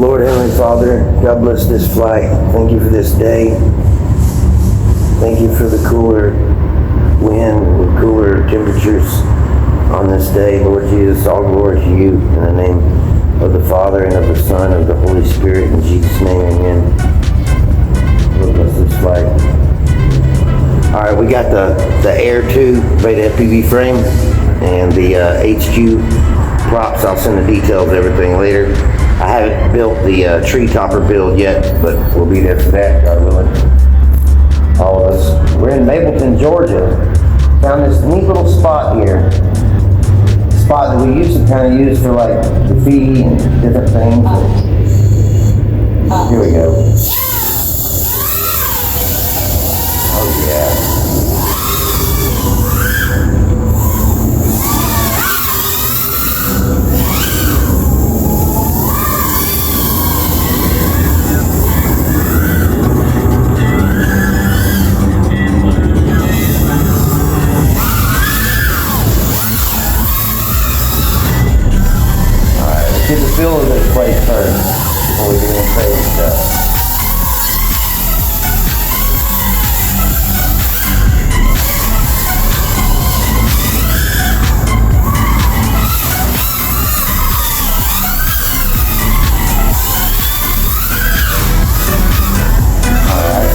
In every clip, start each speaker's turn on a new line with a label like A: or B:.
A: Lord Heavenly Father, God bless this flight. Thank you for this day. Thank you for the cooler wind and cooler temperatures on this day. Lord Jesus, all glory to you in the name of the Father and of the Son and of the Holy Spirit. In Jesus' name, amen. Lord bless this flight. All right, we got the Air 2 Beta FPV frame and the HQ props. I'll send the details of everything later. I haven't built the tree topper build yet, but we'll be there for that, God willing. All of us. We're in Mableton, Georgia. Found this neat little spot here. Spot that we used to kind of use for like graffiti and different things. Here we go. Oh yeah. Get the feel of this place first before we get into crazy stuff. Alright,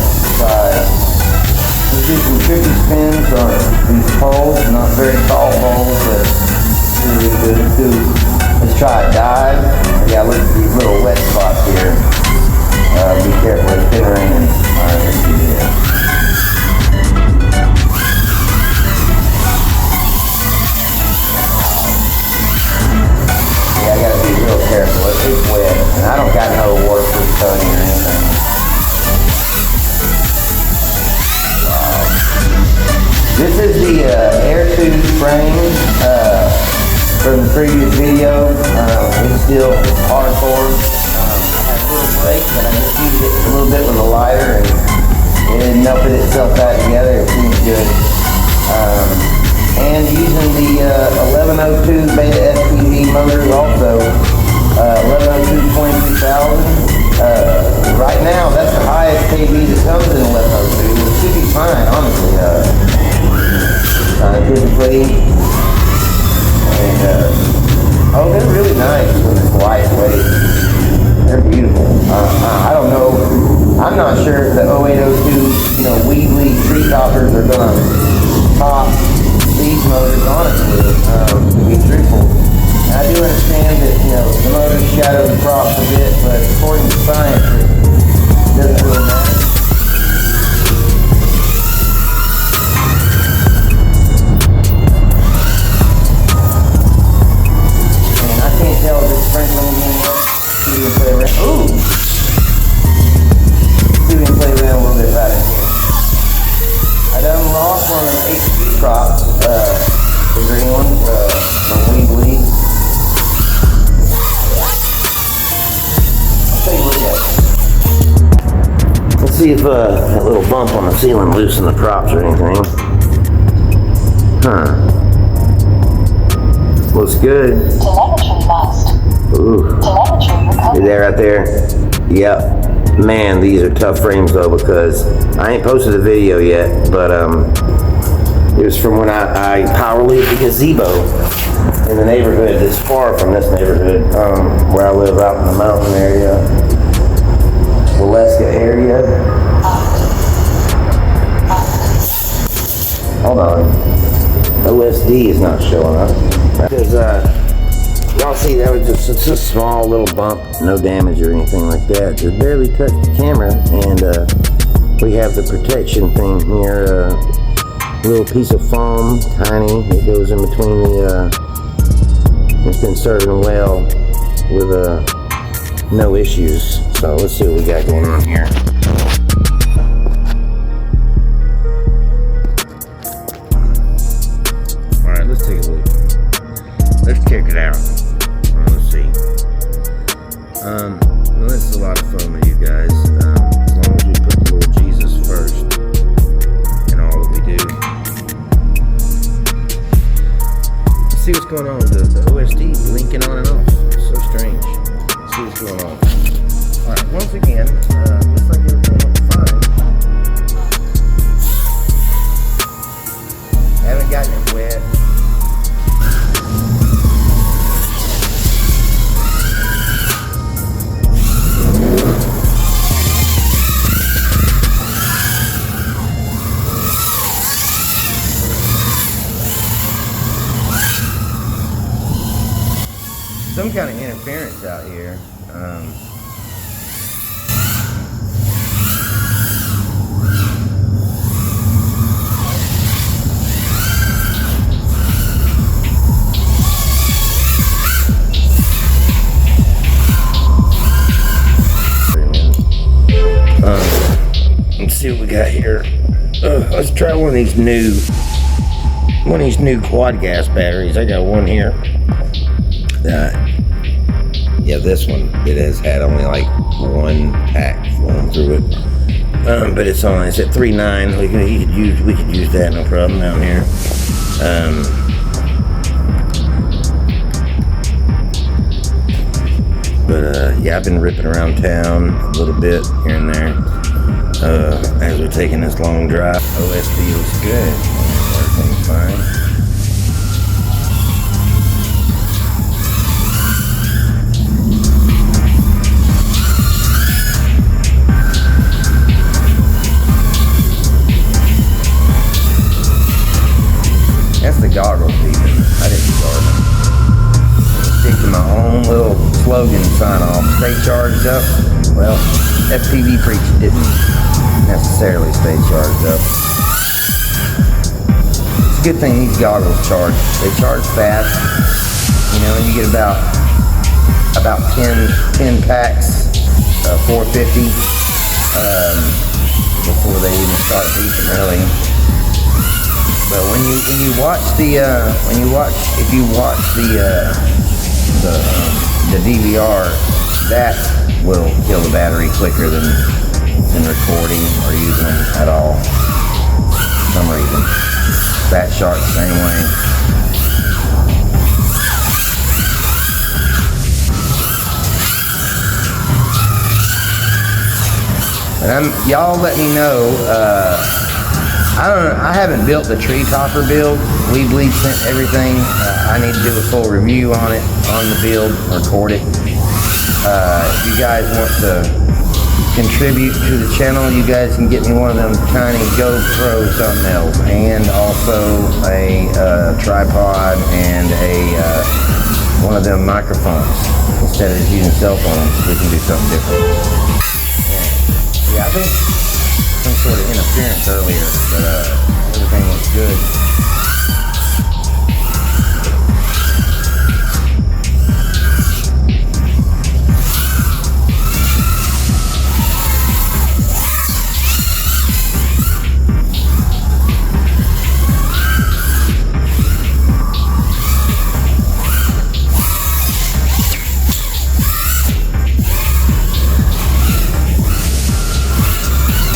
A: let's do some tricky spins on these poles. Not very tall poles, but really good to do. Let's try a dive. Yeah, look at these little wet spots here. Be careful, it's been raining. Alright, let's do this. Yeah, I gotta be real careful. It's wet, and I don't got no waterproof coating or anything. Wow. This is the Air 2 frame. From the previous video, it's still hardcore. I had a little break, but I just used it a little bit with a lighter, and it didn't melted itself back together. It seems good. And using the 1102 Beta FPV motors also, 1102 22,000. Right now, that's the highest KB that comes in 1102. It should be fine, honestly. Scientifically. And, oh, they're really nice when it's lightweight. They're beautiful. I don't know. I'm not sure if the 0802, Weedley tree toppers are going to top these motors, honestly, to be truthful. And I do understand that, the motors shadow the props a bit, but according to science, it doesn't really matter. Tell if it's sprinkling again yet. See if we can play around. Ooh! See if we can play around a little bit about it here. I done lost one of the HQ props, the green ones, from Weebly. I'll take a look at it. Let's see if that little bump on the ceiling loosened the props or anything. Huh. Looks good. Ooh. See there, right there? Yep. Man, these are tough frames though, because I ain't posted a video yet, but it was from when I power leaved the gazebo in the neighborhood that's far from this neighborhood, where I live out in the mountain area, Waleska area. Hold on. OSD is not showing up. Because, y'all see that was just a small little bump, no damage or anything like that. Just barely touched the camera, and we have the protection thing here, a little piece of foam, tiny. It goes in between the, it's been serving well with no issues. So let's see what we got going on here. All right, let's take a look. Let's check it out. Let's see. Well, this is a lot of fun with you guys. As long as we put the Lord Jesus first in all that we do. Let's see what's going on with the OSD blinking on and off. It's so strange. Let's see what's going on. interference out here. Let's see what we got here. Let's try one of these new quad gas batteries. I got one here. Yeah, this one, it has had only like one pack flowing through it. But it's at 3.9. We could use that, no problem down here. Yeah, I've been ripping around town a little bit here and there as we're taking this long drive. OS feels good. Everything's fine. That's the goggles even. I didn't start them. Stick to my own little slogan sign off. Stay charged up. Well, FPV Preach didn't necessarily stay charged up. It's a good thing these goggles charge. They charge fast. You know, and you get about 10 packs, 450 before they even start beeping really. But if you watch the DVR, that will kill the battery quicker than recording or using them at all. For some reason. Fat Shark the same way. But y'all let me know. I haven't built the tree topper build. We bleed sent everything. I need to do a full review on it, on the build, record it. If you guys want to contribute to the channel, you guys can get me one of them tiny GoPro thumbnails and also a tripod and one of them microphones. Instead of using cell phones, we can do something different. Yeah, I think some sort of interference earlier, but everything looks good.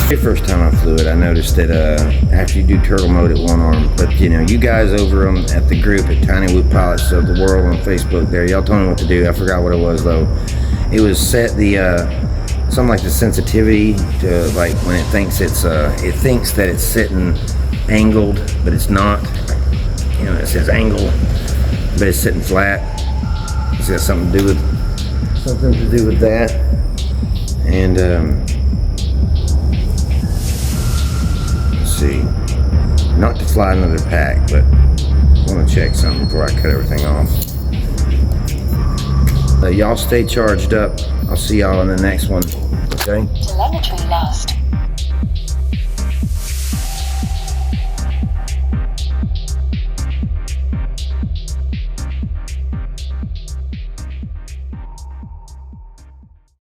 A: The first time I flew it, I noticed that after you do turtle mode at one arm, but you know, you guys over at the group at Tiny Whoop Pilots of the World on Facebook there, y'all told me what to do. I forgot what it was though. It was set the something like the sensitivity to like when it thinks it thinks that it's sitting angled, but it's not. You know, it says angle, but it's sitting flat. It's got something to do with that, and see, not to fly another pack, but I want to check something before I cut everything off. Y'all stay charged up. I'll see y'all in the next one. Okay?
B: Telemetry lost.